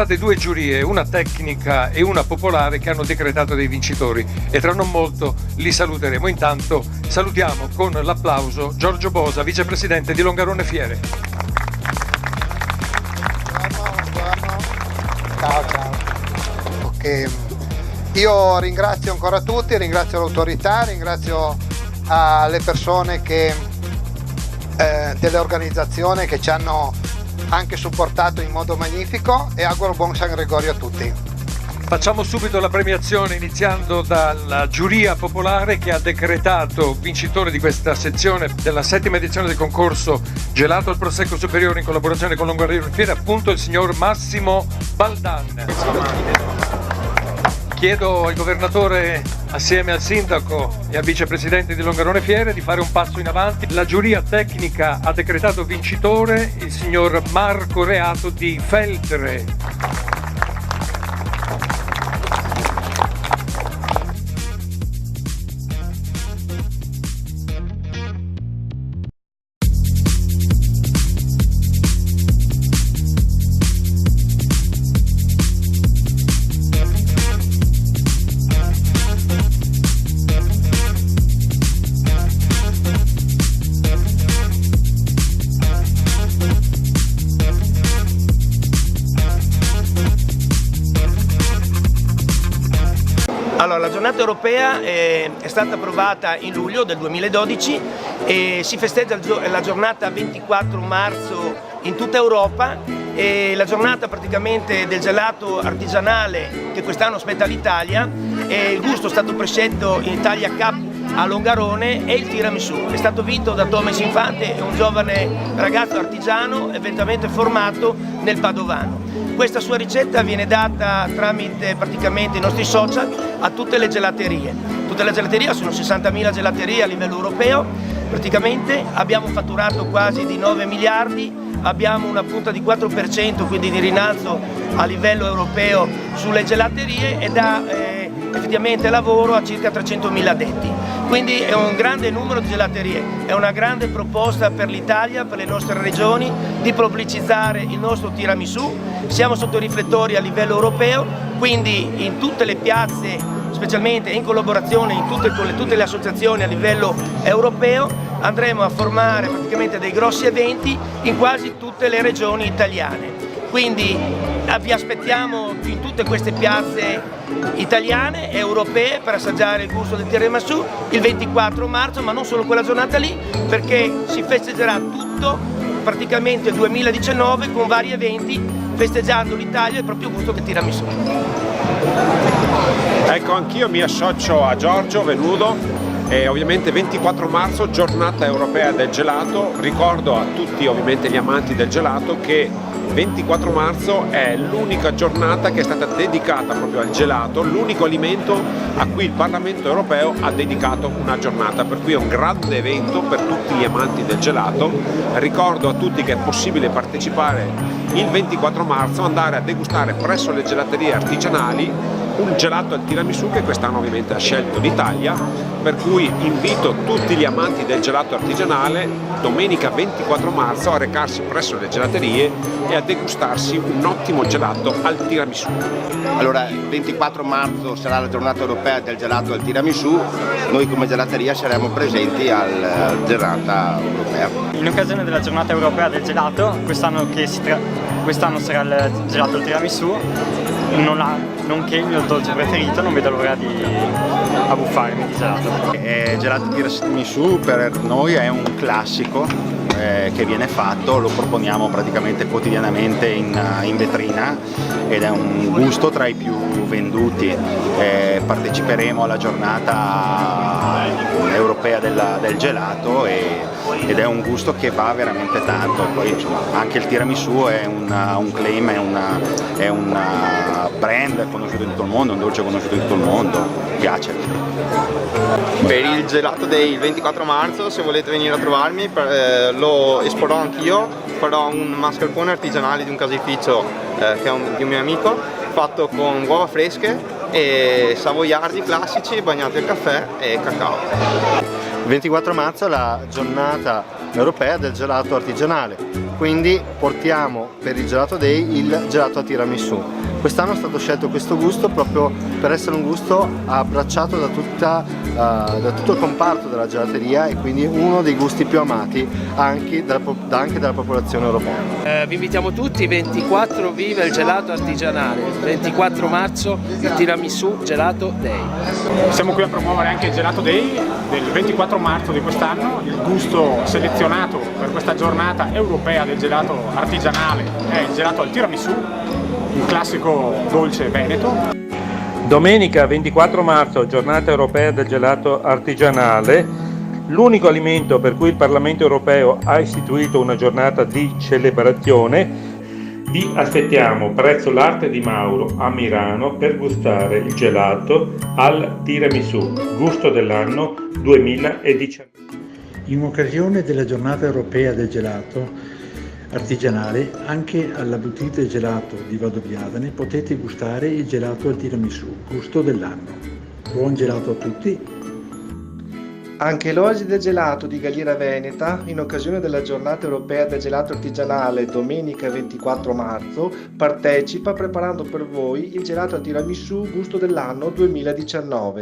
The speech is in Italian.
state due giurie, una tecnica e una popolare, che hanno decretato dei vincitori e tra non molto li saluteremo. Intanto salutiamo con l'applauso Giorgio Bosa, vicepresidente di Longarone Fiere. Buongiorno. Ciao. Okay. Io ringrazio ancora tutti, ringrazio l'autorità, ringrazio le persone delle organizzazioni che ci hanno anche supportato in modo magnifico e auguro buon San Gregorio a tutti. Facciamo subito la premiazione iniziando dalla giuria popolare che ha decretato vincitore di questa sezione della 7ª edizione del concorso Gelato al Prosecco Superiore in collaborazione con Longarone Fiere, appunto il signor Massimo Baldan. Chiedo al governatore, assieme al sindaco e al vicepresidente di Longarone Fiere, di fare un passo in avanti. La giuria tecnica ha decretato vincitore il signor Marco Reato di Feltre. Allora, la giornata europea è stata approvata in luglio del 2012 e si festeggia la giornata 24 marzo in tutta Europa, e la giornata praticamente del gelato artigianale che quest'anno spetta all'Italia, e il gusto è stato prescelto in Italia Cup a Longarone, e il tiramisù è stato vinto da Thomas Infante, un giovane ragazzo artigiano eventualmente formato nel Padovano. Questa sua ricetta viene data tramite praticamente i nostri social a tutte le gelaterie. Tutte le gelaterie, sono 60.000 gelaterie a livello europeo, praticamente abbiamo fatturato quasi di 9 miliardi, abbiamo una punta di 4%, quindi di rinalzo a livello europeo sulle gelaterie, e dà effettivamente lavoro a circa 300.000 addetti. Quindi è un grande numero di gelaterie, è una grande proposta per l'Italia, per le nostre regioni, di pubblicizzare il nostro tiramisù. Siamo sotto i riflettori a livello europeo, quindi in tutte le piazze, specialmente in collaborazione con tutte le associazioni a livello europeo, andremo a formare praticamente dei grossi eventi in quasi tutte le regioni italiane. Quindi vi aspettiamo in tutte queste piazze italiane e europee per assaggiare il gusto del tiramisù il 24 marzo, ma non solo quella giornata lì, perché si festeggerà tutto praticamente il 2019 con vari eventi festeggiando l'Italia e il proprio gusto del tiramisù. Ecco, anch'io mi associo a Giorgio venuto. E ovviamente 24 marzo, giornata europea del gelato. Ricordo a tutti ovviamente gli amanti del gelato che 24 marzo è l'unica giornata che è stata dedicata proprio al gelato, l'unico alimento a cui il Parlamento europeo ha dedicato una giornata, per cui è un grande evento per tutti gli amanti del gelato. Ricordo a tutti che è possibile partecipare il 24 marzo, andare a degustare presso le gelaterie artigianali un gelato al tiramisù che quest'anno ovviamente ha scelto l'Italia, per cui invito tutti gli amanti del gelato artigianale domenica 24 marzo a recarsi presso le gelaterie e a degustarsi un ottimo gelato al tiramisù. Allora, il 24 marzo sarà la giornata europea del gelato al tiramisù, noi come gelateria saremo presenti alla giornata europea. In occasione della giornata europea del gelato, quest'anno sarà il gelato al tiramisù, nonché il mio dolce preferito, non vedo l'ora di abbuffarmi di gelato. Gelato tiramisù per noi è un classico che viene fatto, lo proponiamo praticamente quotidianamente in vetrina ed è un gusto tra i più venduti. Parteciperemo alla giornata europea del gelato ed è un gusto che va veramente tanto. Poi insomma, anche il tiramisù è un claim, è un brand conosciuto in tutto il mondo, un dolce conosciuto in tutto il mondo, piace. Per il gelato del 24 marzo, se volete venire a trovarmi, lo esporrò anch'io, farò un mascarpone artigianale di un caseificio che è di un mio amico, fatto con uova fresche e savoiardi classici bagnati al caffè e cacao. Il 24 marzo è la giornata europea del gelato artigianale, quindi portiamo per il Gelato Day il gelato a tiramisù. Quest'anno è stato scelto questo gusto proprio per essere un gusto abbracciato da tutto il comparto della gelateria e quindi uno dei gusti più amati anche dalla popolazione europea. Vi invitiamo tutti, 24 viva il gelato artigianale, 24 marzo il tiramisù Gelato Day. Siamo qui a promuovere anche il Gelato Day del 24 marzo di quest'anno. Il gusto selezionato per questa giornata europea del gelato artigianale è il gelato al tiramisù, un classico dolce veneto. Domenica 24 marzo, giornata europea del gelato artigianale, l'unico alimento per cui il Parlamento europeo ha istituito una giornata di celebrazione. Vi aspettiamo presso l'Arte di Mauro a Milano per gustare il gelato al tiramisù, gusto dell'anno 2019. In occasione della giornata europea del gelato artigianale, anche alla Boutique del Gelato di Valdobbiadene potete gustare il gelato al tiramisù, gusto dell'anno. Buon gelato a tutti! Anche l'Oasi del Gelato di Galliera Veneta, in occasione della giornata europea del gelato artigianale domenica 24 marzo, partecipa preparando per voi il gelato al tiramisù gusto dell'anno 2019.